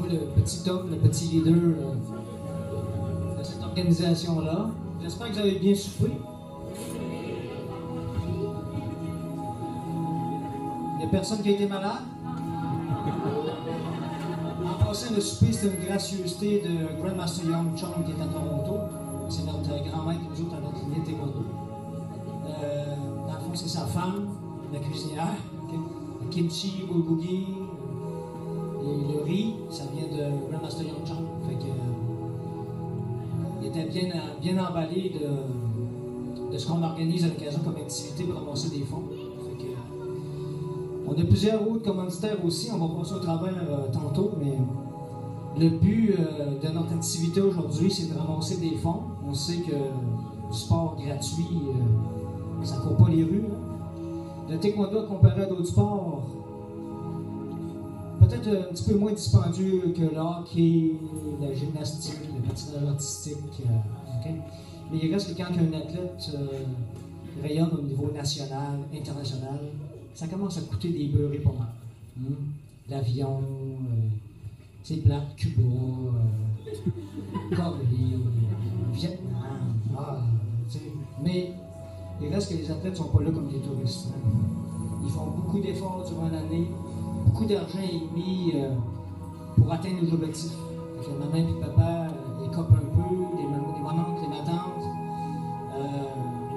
moi le petit homme, le petit leader de cette organisation-là. J'espère que vous avez bien soupé. Il n'y a personne qui a été malade? En passant, le souper, c'était une gracieuseté de Grandmaster Young Chong qui est à Toronto. C'est notre grand maître, nous autres, à notre lignée de taekwondo. Dans le fond, c'est sa femme, la cuisinière. Okay? Le kimchi, bulgogi, et le riz, ça vient de Grandmaster Young Chong. Fait que, il était bien emballé de ce qu'on organise à l'occasion comme activité pour ramasser des fonds. Fait que, on a plusieurs autres commanditaires aussi, on va passer au travers tantôt, mais le but de notre activité aujourd'hui, c'est de ramasser des fonds. On sait que le sport gratuit, ça ne court pas les rues. Hein. Le taekwondo, comparé à d'autres sports, peut-être un petit peu moins dispendieux que le hockey, la gymnastique, le patinage artistique. Okay? Mais il reste que quand un athlète rayonne au niveau national, international, ça commence à coûter des beurrés pas mal. L'avion, c'est plat, Cuba, Corée, Vietnam, mais il reste que les athlètes ne sont pas là comme des touristes. Hein. Ils font beaucoup d'efforts durant l'année, beaucoup d'argent est mis pour atteindre nos objectifs. Donc, maman et papa écopent un peu, les mononcles, les matantes,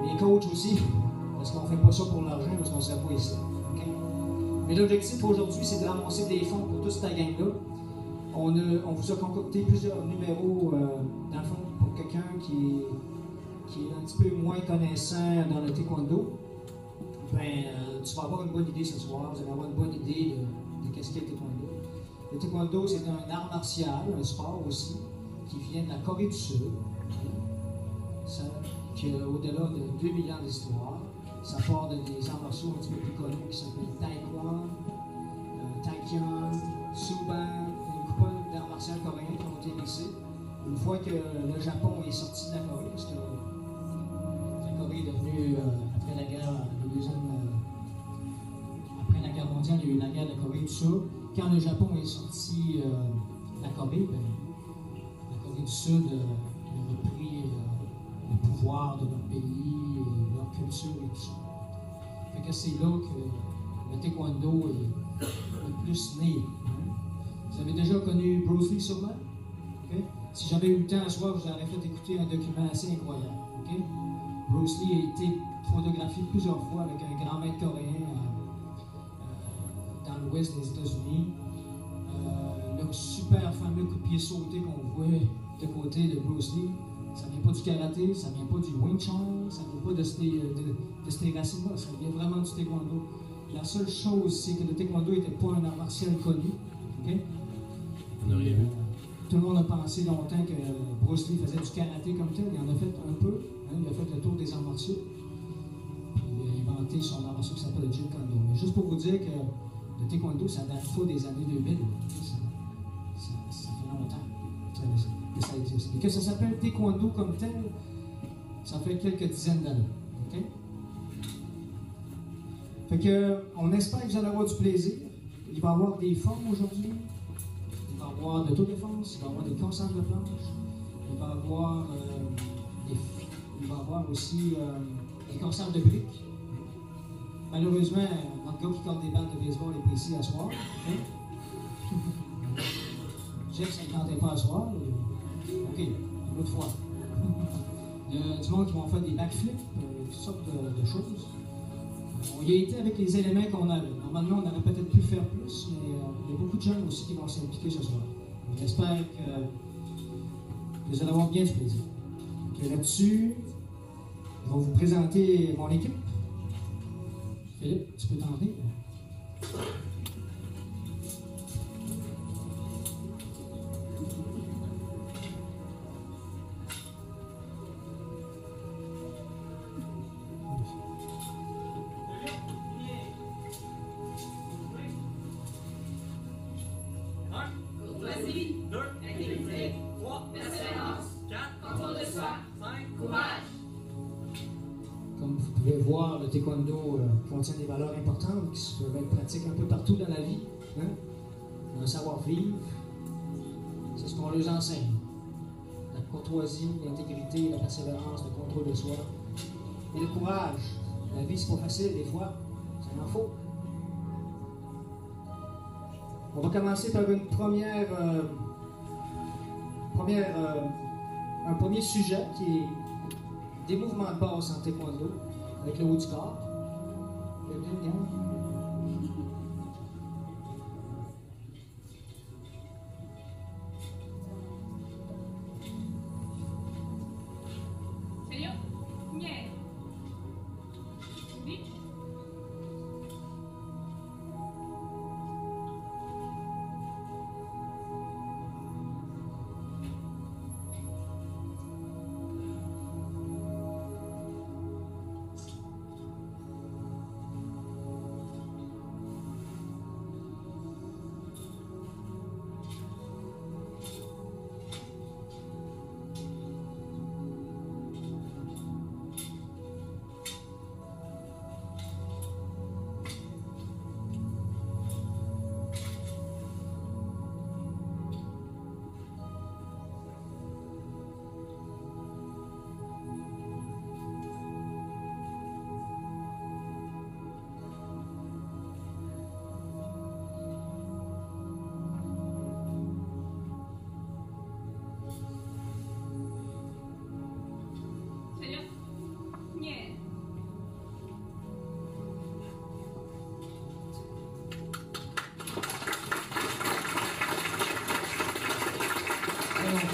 les coachs aussi, parce qu'on ne fait pas ça pour l'argent, parce qu'on ne sert pas ici. Okay? Mais l'objectif aujourd'hui, c'est de ramasser des fonds pour toute cette gang-là. On vous a concocté plusieurs numéros, dans le fond, pour quelqu'un qui est un petit peu moins connaissant dans le taekwondo. Ben, tu vas avoir une bonne idée ce soir, vous allez avoir une bonne idée de qu'est-ce qu'est le taekwondo. Le taekwondo, c'est un art martial, un sport aussi, qui vient de la Corée du Sud, qui a au-delà de 2 millions d'histoires. Ça part de des arts martiaux un petit peu plus connus qui s'appellent Taekwondo, Taekyon, Suban, une couple d'arts martiaux coréens qui ont été laissés. Une fois que le Japon est sorti de la Corée, parce que la Corée est devenue, après la guerre mondiale, il y a eu la guerre de la Corée du Sud. Quand le Japon est sorti de la Corée, ben, la Corée du Sud a repris le pouvoir de leur pays, leur culture et tout ça. Fait que c'est là que le taekwondo est le plus né. Vous avez déjà connu Bruce Lee sûrement? Okay? Si j'avais eu le temps à soir, je vous aurais fait écouter un document assez incroyable. Okay? Bruce Lee a été photographié plusieurs fois avec un grand maître coréen dans l'ouest des États-Unis. Le super fameux coup de pied sauté qu'on voit de côté de Bruce Lee, ça ne vient pas du karaté, ça ne vient pas du Wing Chun, ça ne vient pas de ces racines-là, ça vient vraiment du taekwondo. La seule chose, c'est que le taekwondo n'était pas un art martial connu. Okay? On n'a rien vu. Tout le monde a pensé longtemps que Bruce Lee faisait du karaté comme tel, il en a fait un peu, hein, il a fait le tour des arts martiaux. Puis il a inventé son art martial qui s'appelle le Jeet Kune Do. Mais juste pour vous dire que le taekwondo, ça date pas des années 2000. Ça fait longtemps que ça existe. Et que ça s'appelle taekwondo comme tel, ça fait quelques dizaines d'années. Okay? Fait que, on espère que vous allez avoir du plaisir. Il va y avoir des formes aujourd'hui. Il va y avoir de l'autodéfense. Il va y avoir des concerts de planche. Il va y avoir aussi des concerts de briques. Malheureusement, notre gars qui compte des balles de baseball est ici à soir. Okay? Jeff, ça ne tentait pas à soir. OK, une autre fois. Il y a du monde qui vont faire des backflips, toutes sortes de choses. On y a été avec les éléments qu'on avait. Normalement, on aurait peut-être pu faire plus, mais il y a beaucoup de gens aussi qui vont s'impliquer ce soir. J'espère que vous allez avoir bien du plaisir. Okay, là-dessus, je vais vous présenter mon équipe. Philippe, tu peux t'en venir? Voir, le taekwondo contient des valeurs importantes qui peuvent être pratiques un peu partout dans la vie. Hein? Un savoir-vivre, On leur enseigne la courtoisie, l'intégrité, la persévérance, le contrôle de soi et le courage. La vie, c'est pas facile des fois, ça en faut. On va commencer par un premier sujet qui est des mouvements de base en taekwondo avec le haut du corps. Bienvenue, gang.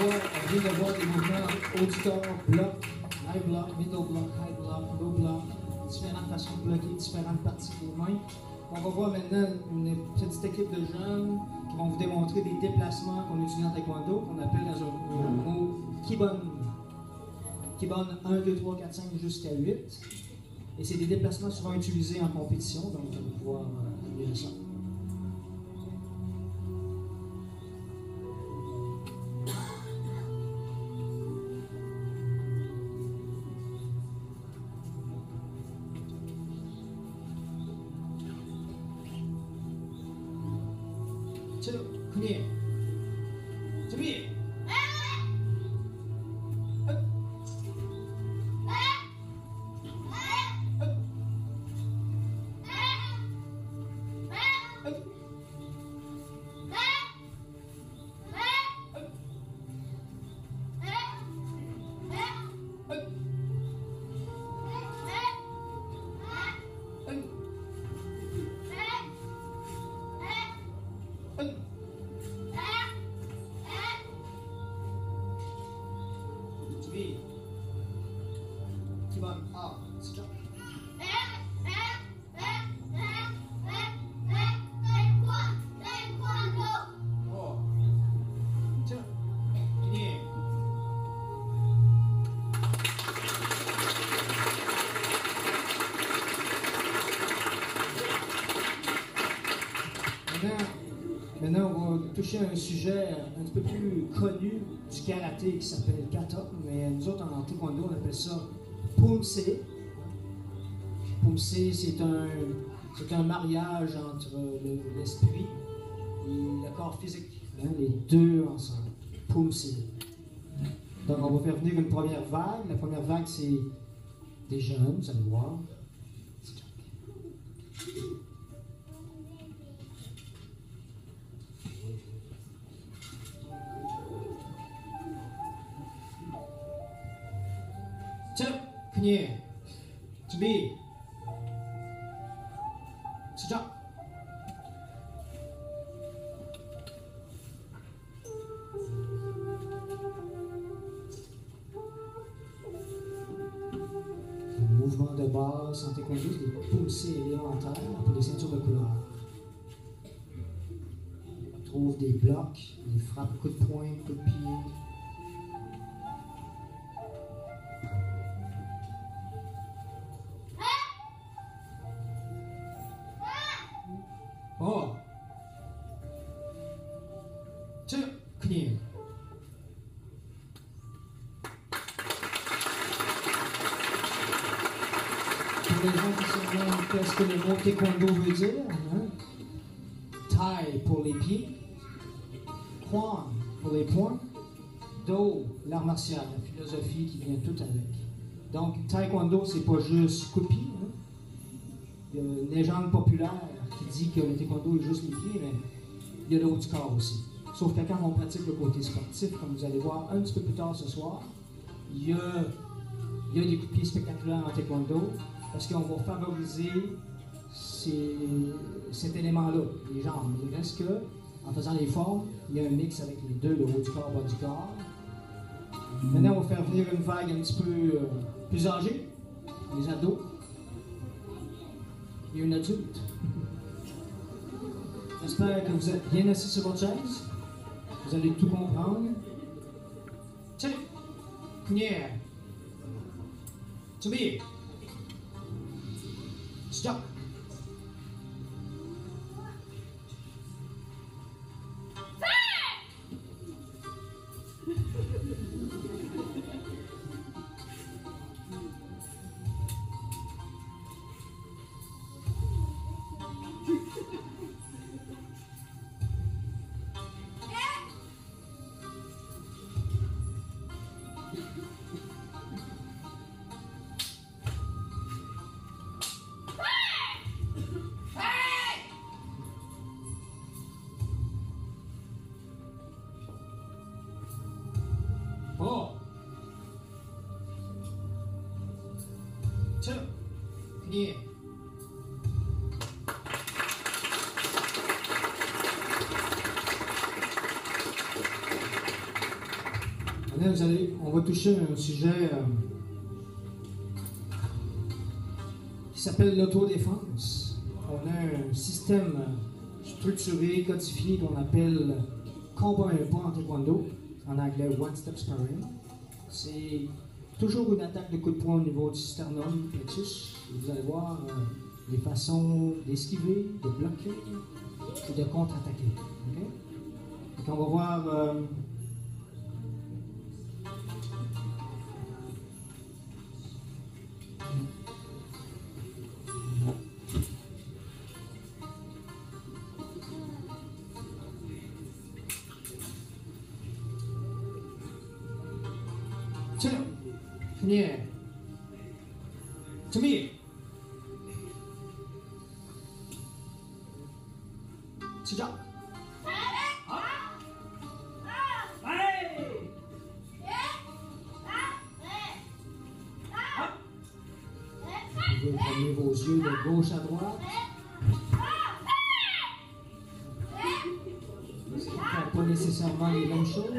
On vient de voir des mouvements haut du corps, bloc, high block, middle block, high block, low block, différentes façons de bloquer, différentes parties des mains. On va voir maintenant une petite équipe de jeunes qui vont vous démontrer des déplacements qu'on utilise en taekwondo, qu'on appelle dans un mot kibon. Kibon 1, 2, 3, 4, 5 jusqu'à 8. Et c'est des déplacements souvent utilisés en compétition, donc vous allez pouvoir admirer ça. Come here. Come here. Maintenant, on va toucher à un sujet un petit peu plus connu du karaté qui s'appelle kata, mais nous autres en taekwondo on appelle ça pumse. Pumse, c'est un mariage entre l'esprit et le corps physique, hein, les deux ensemble. Pumse. Donc on va faire venir une première vague. La première vague, c'est des jeunes, vous allez voir. Come here. To be. Stop. Mouvement de base en taekwondo, des poussées élémentaires pour les ceintures de couleur. On trouve des blocs, des frappes, coups de poing, coups de pied. Oh! Two, clear. Pour les gens qui se demandent qu'est-ce que le mot taekwondo veut dire, hein? Tai pour les pieds, Kwan pour les poings, Do, l'art martial, la philosophie qui vient tout avec. Donc, taekwondo, c'est pas juste coup de pied. Hein? Il y a une légende populaire qui dit que le taekwondo est juste les pieds, mais il y a le haut du corps aussi. Sauf que quand on pratique le côté sportif, comme vous allez voir un petit peu plus tard ce soir, il y a des coups de pied spectaculaires en taekwondo parce qu'on va favoriser cet élément-là, les jambes. Il reste que, en faisant les formes, il y a un mix avec les deux, le haut du corps, bas du corps. Maintenant, on va faire venir une vague un petit peu plus âgée, les ados et une adulte. J'espère que vous êtes bien assis sur votre chaise. Vous allez tout comprendre. Tiens, Cougnère. Subir. Stop. Oh. Two. Yeah. Maintenant, on va toucher un sujet qui s'appelle l'autodéfense. On a un système structuré, codifié qu'on appelle combat un pas en taekwondo, en anglais one step sparring. C'est toujours une attaque de coup de poing au niveau du sternum plexus. Vous allez voir les façons d'esquiver, de bloquer et de contre-attaquer. Okay? Donc on va voir Yeah. To me. Sit down. Vous pouvez promener vos yeux de gauche à droite. Vous ne faites pas nécessairement les mêmes choses.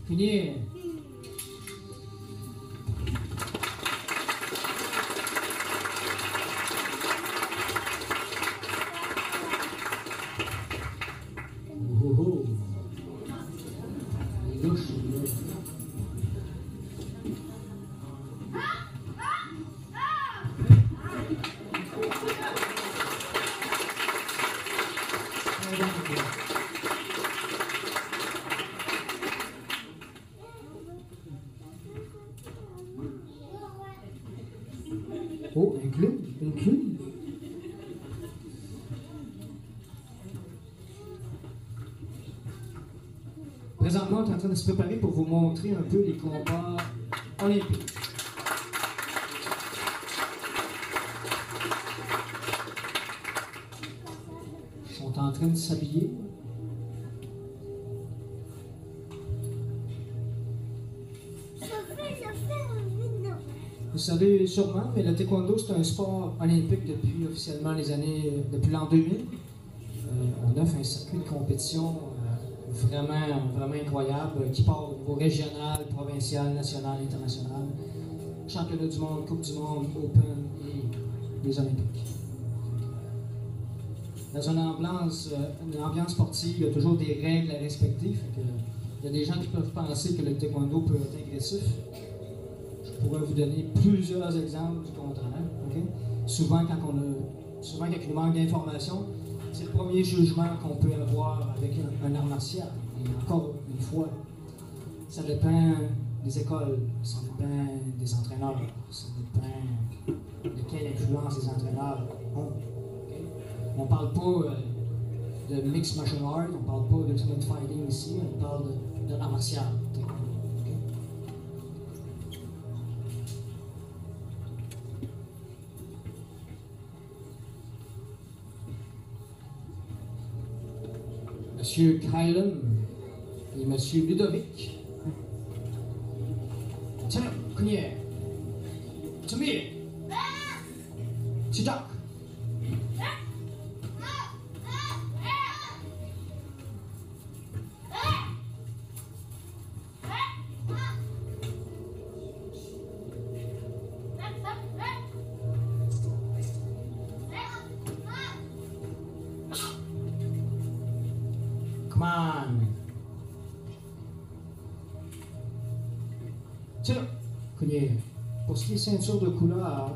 Fini. Oh. Gauche. Oh, inclus. Présentement, on est en train de se préparer pour vous montrer un peu les combats olympiques. train de s'habiller. Vous savez sûrement, mais le taekwondo, c'est un sport olympique depuis officiellement depuis l'an 2000. On offre un circuit de compétition vraiment incroyable qui part au niveau régional, provincial, national, international. Championnat du monde, Coupe du monde, Open et les Olympiques. Dans une ambiance sportive, il y a toujours des règles à respecter. Il y a des gens qui peuvent penser que le taekwondo peut être agressif. Je pourrais vous donner plusieurs exemples du contraire. Okay? Souvent, quand il y a manque d'informations, c'est le premier jugement qu'on peut avoir avec un art martial. Et encore une fois, ça dépend des écoles, ça dépend des entraîneurs, ça dépend de quelle influence les entraîneurs ont. Okay? On ne parle pas de mixed martial art, on ne parle pas d'ultimate fighting ici, on parle de l'art martial. Okay? Monsieur Kylan et Monsieur Ludovic. Tiens, Kunier. Tumir. Chijak. Come on. Tiens, Kunier. Pour ce qui est ceinture de couleur,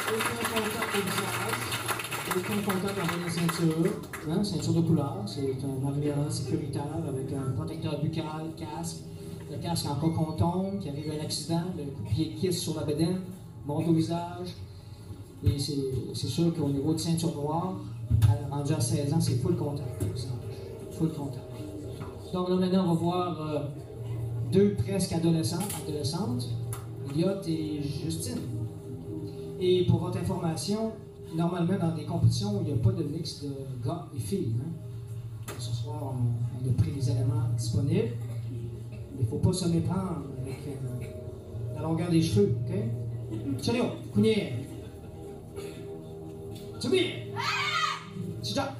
aucun contact au visage, aucun contact avec la ceinture. Hein, ceinture de couleur, c'est un environnement sécuritaire avec un protecteur buccal, casque. Le casque en cas qu'on tombe, qu'il arrive un accident, le coup de pied kiss sur la bedaine, monte au visage. Et c'est sûr qu'au niveau de ceinture noire, rendu à 16 ans, c'est full contact au visage. Full contact. Donc là maintenant, on va voir deux presque adolescentes, Elliot et Justine. Et pour votre information, normalement dans des compétitions, il n'y a pas de mix de gars et filles. Hein. Ce soir, on a pris les éléments disponibles. Il ne faut pas se méprendre avec la longueur des cheveux. OK? Chalio, Kunier. Tsubi. Chijak.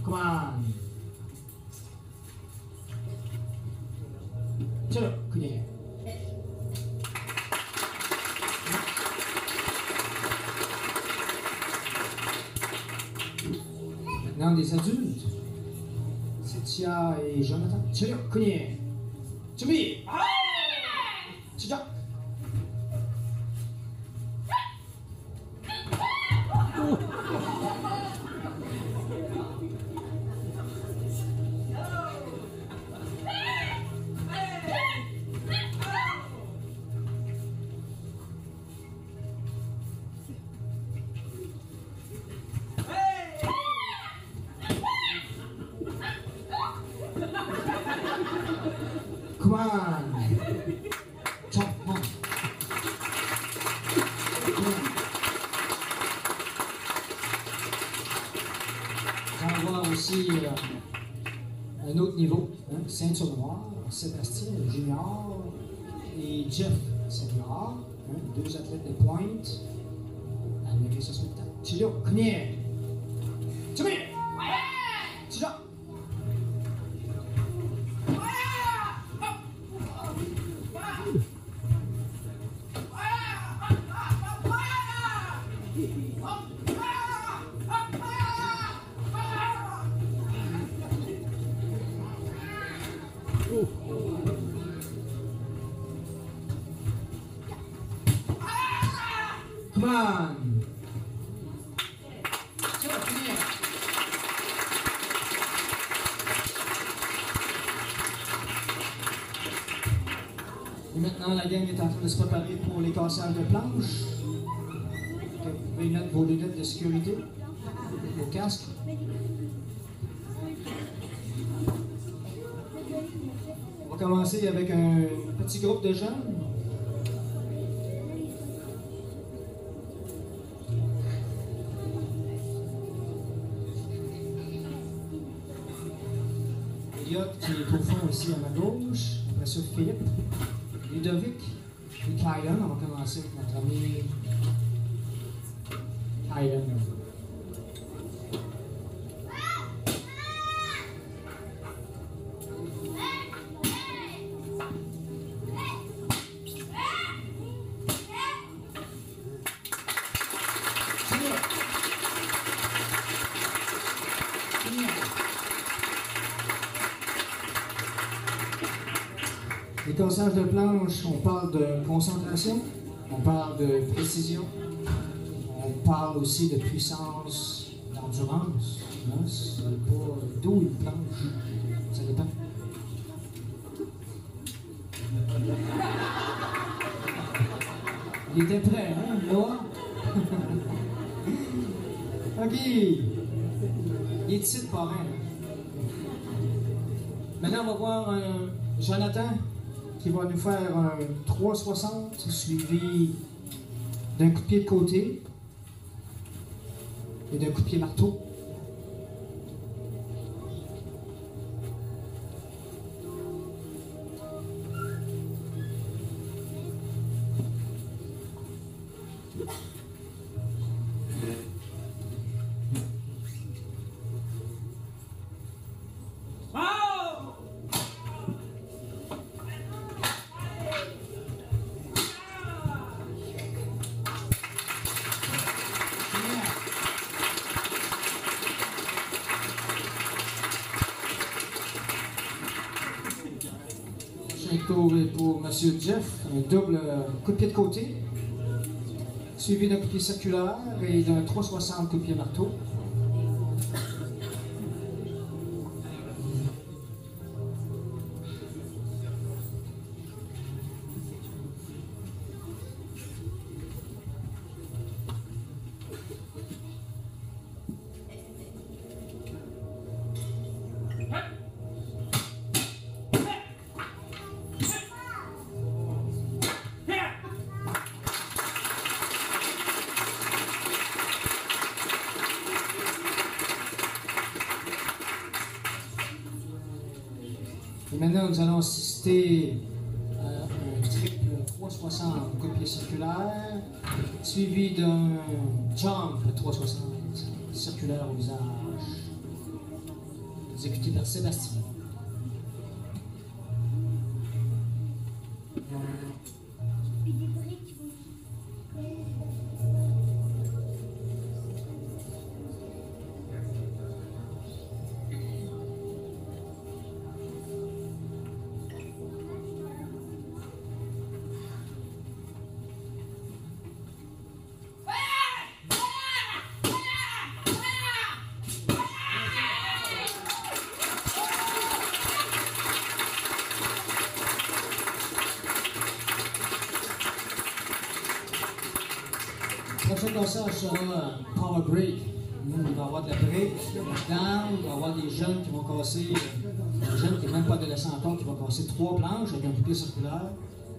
Come on. Chalo, Kunier. Maintenant des adultes. Setia et Jonathan. Chalo, Kunier. Tsubi. Chijak. Come on. Chop on. On va voir aussi un autre niveau, hein, ceinture noire, Sébastien Junior et Jeff Senior, hein, deux athlètes de pointe. Admirez ce spectacle. Chilo, Kunier. Tsubi. Chilo. Come on. Maintenant, la gang est en train de se préparer pour les cassages de planches. Vous pouvez mettre vos lunettes de sécurité, vos casques. On va commencer avec un petit groupe de jeunes. Elliot qui est au fond ici à ma gauche. Après ça, Philippe, Ludovic et Kylan. On va commencer avec notre ami Kylan. Les cassages de planches, on parle de concentration, on parle de précision, on parle aussi de puissance, d'endurance. C'est pas d'où une planche, ça dépend. Il était prêt, hein, Noah? OK. Il est ici le parrain. Maintenant, on va voir Jonathan qui va nous faire un 360 suivi d'un coup de pied de côté et d'un coup de pied marteau. Tour pour M. Jeff, un double coup de pied de côté, suivi d'un coup de pied circulaire et d'un 360 coup de pied marteau. Et maintenant, nous allons assister à un triple 360 coup de pied circulaire, suivi d'un jump 360 circulaire au visage, exécuté par Sébastien. Le prochain passage sera un power break. Il va y avoir de la break là-dedans, il va y avoir des jeunes qui vont casser, des jeunes qui n'ont même pas adolescents encore, qui vont casser 3 planches avec un coup de pied circulaire.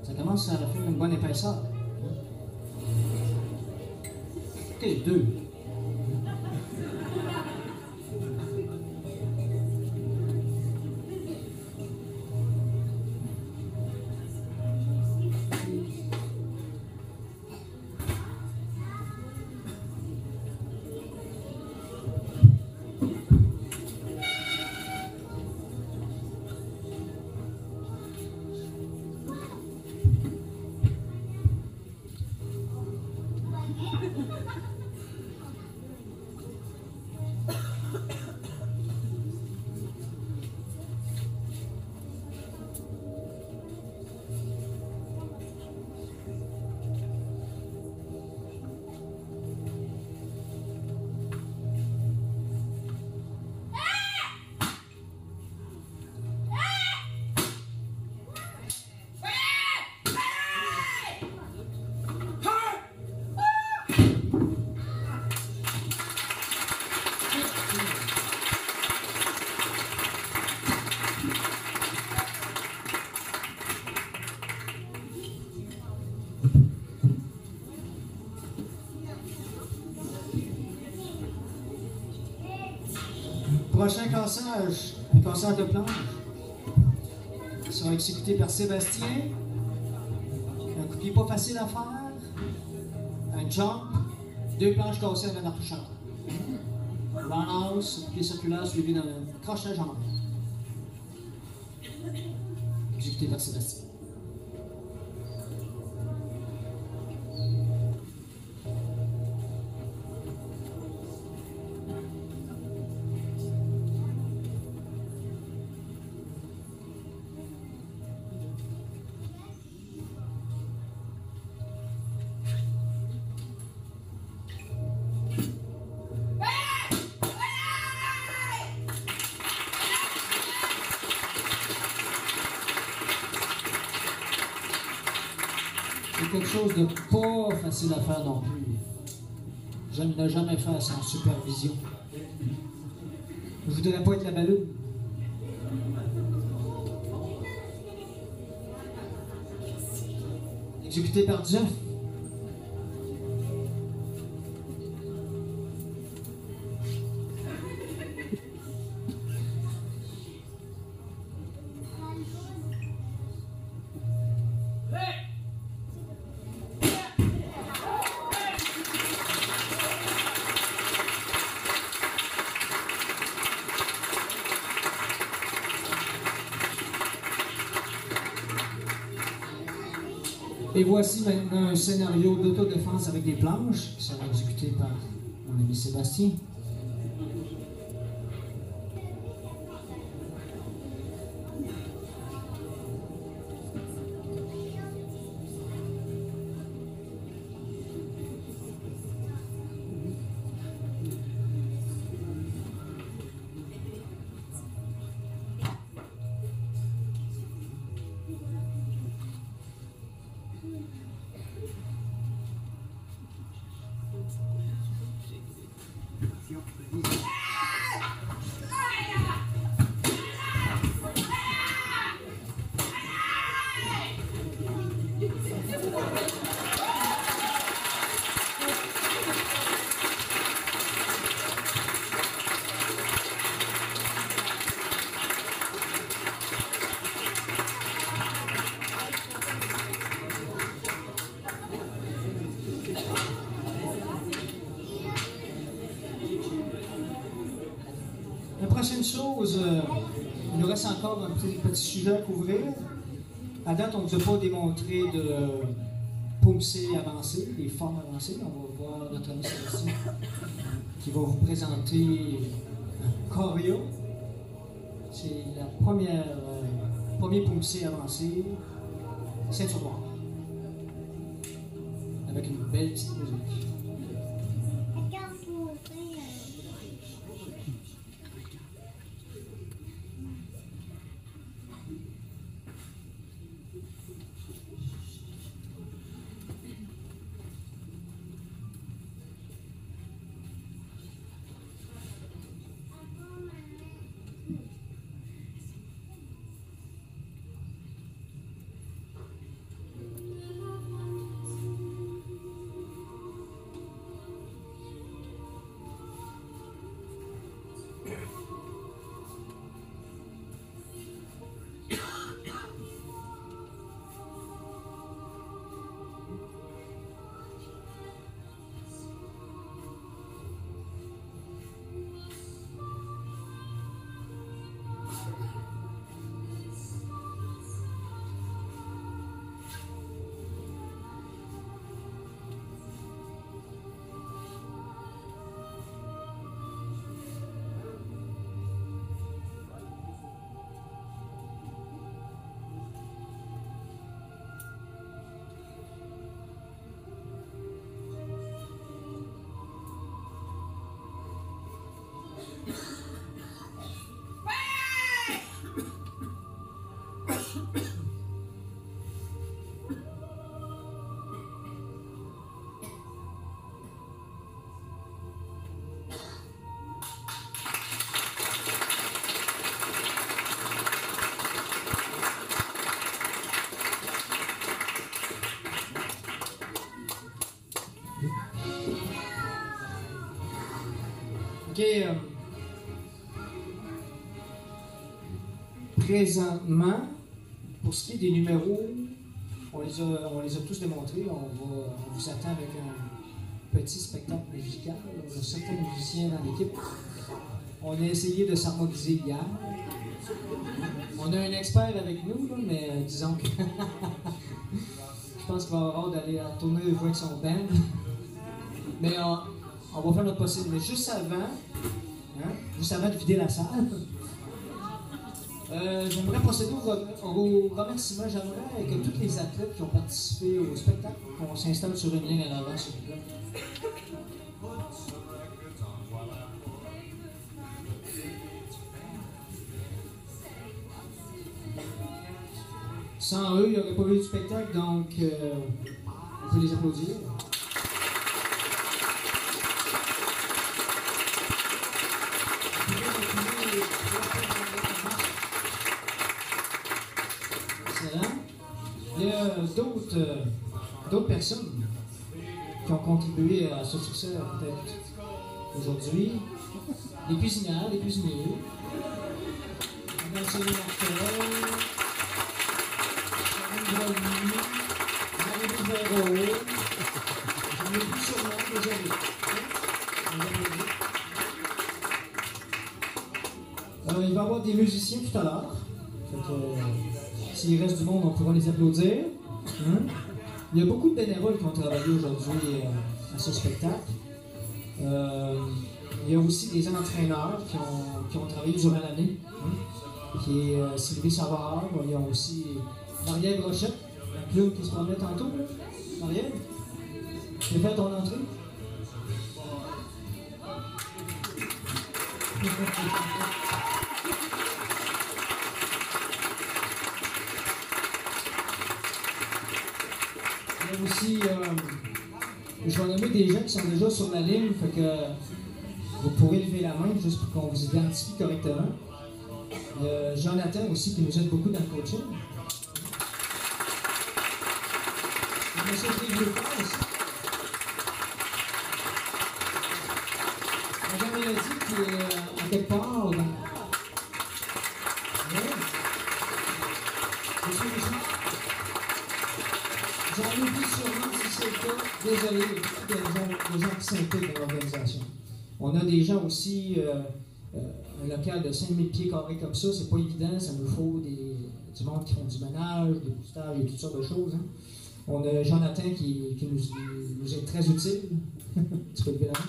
Ça commence à faire une bonne épaisseur. OK, 2. prochain cassage, un cassage de planche, sera exécuté par Sébastien. Un coup de pied pas facile à faire. Un jump, 2 planches cassées à la touchante. Roundhouse, pied circulaire suivi d'un crochet en arrière. Exécuté par Sébastien. C'est quelque chose de pas facile à faire non plus. Je ne l'ai jamais fait sans supervision. Je voudrais pas être la balloune. Exécuté par Jeff. Et voici maintenant un scénario d'autodéfense avec des planches qui sera exécuté par mon ami Sébastien. La prochaine chose, il nous reste encore un petit sujet à couvrir. À date, on ne vous a pas démontré de poussée avancée, des formes avancées. On va voir notre ami Sébastien qui va vous présenter un choreo. C'est la premier poussée avancée, ceinture noire. Avec une belle petite musique. OK. présentement, pour ce qui est des numéros, on les a tous démontrés. On vous attend avec un petit spectacle musical. On a certains musiciens dans l'équipe. On a essayé de s'harmoniser hier. On a un expert avec nous, là, mais disons que je pense qu'il va avoir hâte d'aller tourner les voix avec son band. Mais on va faire notre possible. Mais juste avant de vider la salle, j'aimerais procéder au remerciement. J'aimerais que tous les athlètes qui ont participé au spectacle, qu'on s'installe sur une ligne à l'avant, s'il vous plaît. Sans eux, il n'y aurait pas eu de spectacle, donc on peut les applaudir. Excellent. Il y a d'autres personnes qui ont contribué à ce succès, peut-être aujourd'hui. Les cuisinières, les cuisiniers. Monsieur Martel. Il va y avoir des musiciens tout à l'heure. S'il reste du monde, on pourra les applaudir. Il y a beaucoup de bénévoles qui ont travaillé aujourd'hui à ce spectacle. Il y a aussi des entraîneurs qui ont travaillé durant l'année. Qui est Sylvie Savard. Il y a aussi Marielle Rochette, la plume qui se promenait tantôt. Marielle, tu veux faire ton entrée? Il y a aussi, je vais nommer des gens qui sont déjà sur la ligne, fait que vous pourrez lever la main juste pour qu'on vous identifie correctement. Il y a Jonathan aussi qui nous aide beaucoup dans le coaching. Monsieur Lucas aussi. Madame Mélodie qui est à quelque part. Oui. Monsieur Richard. J'en oublie sûrement si c'est le cas. Désolé, il y a des gens qui s'impliquent dans l'organisation. On a des gens aussi, un local de 5000 pieds carrés comme ça, c'est pas évident, ça nous faut du monde qui font du ménage, des boostages et toutes sortes de choses. Hein. On a Jonathan qui nous est très utile. Tu peux lever la main.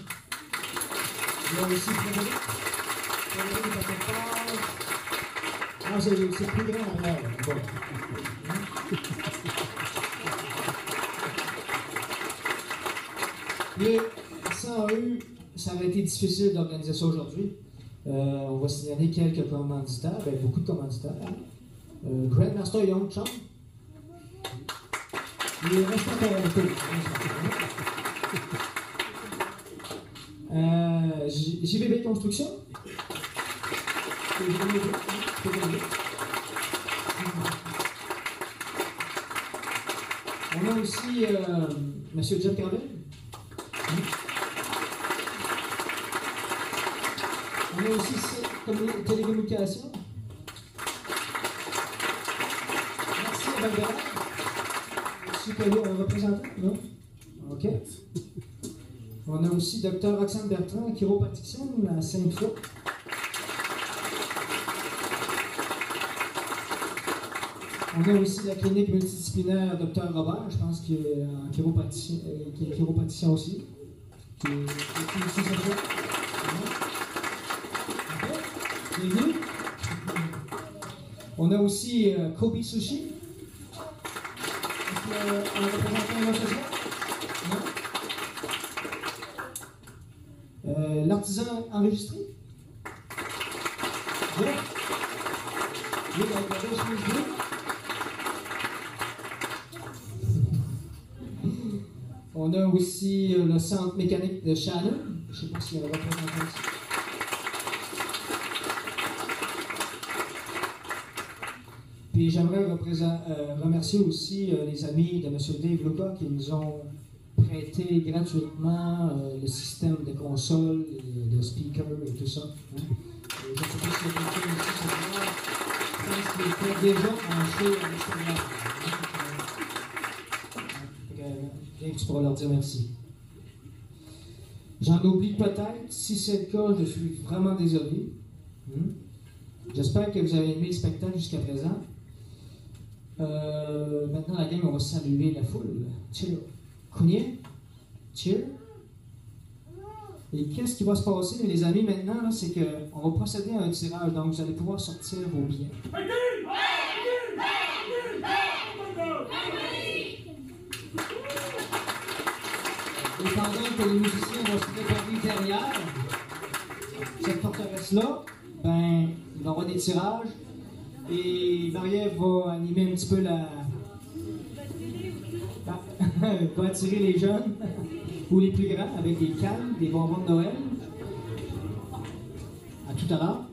Il y a aussi Frédéric. Frédéric est à quelque part. Non, c'est plus grand en l'air. Bon. Mais sans eux, ça aurait été difficile d'organiser ça aujourd'hui. On va signaler quelques commanditaires, beaucoup de commanditaires. Grandmaster Young Chum. Il reste à Toronto. JVB Construction. On a aussi M. Jeff Carvel. On a aussi Télécommunications. Merci à Valbert. Super, un représentant? Non? OK. On a aussi Dr. Roxane Bertrand, chiropraticienne à Sainte-Foy. On a aussi la clinique multidisciplinaire Dr. Robert, je pense qu'il est qui est chiropraticien aussi. Qui est ici cette fois. Bienvenue. On a aussi Kobe Sushi. Un représentant de notre l'artisan enregistré. Oui. Oui, on a aussi le centre mécanique de Shannon. Je ne sais pas s'il y a un représentant ici. Puis j'aimerais remercier aussi les amis de M. Dave Luca qui nous ont prêté gratuitement le système de console, de speaker et tout ça. Hein. Et je ne sais pas si il y a quelqu'un ici, qui était déjà ancré à l'extérieur. Bien que tu pourras leur dire merci. J'en oublie peut-être. Si c'est le cas, je suis vraiment désolé. J'espère que vous avez aimé le spectacle jusqu'à présent. Maintenant, la gang, on va saluer la foule. Cheer. Cognez. Cheer. Et qu'est-ce qui va se passer, les amis, maintenant, c'est qu'on va procéder à un tirage. Donc, vous allez pouvoir sortir vos billets. Et pendant que les musiciens vont se préparer derrière cette forteresse-là, ben, il va y avoir des tirages. Et Marie-Ève va animer un petit peu va attirer les jeunes ou les plus grands avec des cannes, des bonbons de Noël. À tout à l'heure.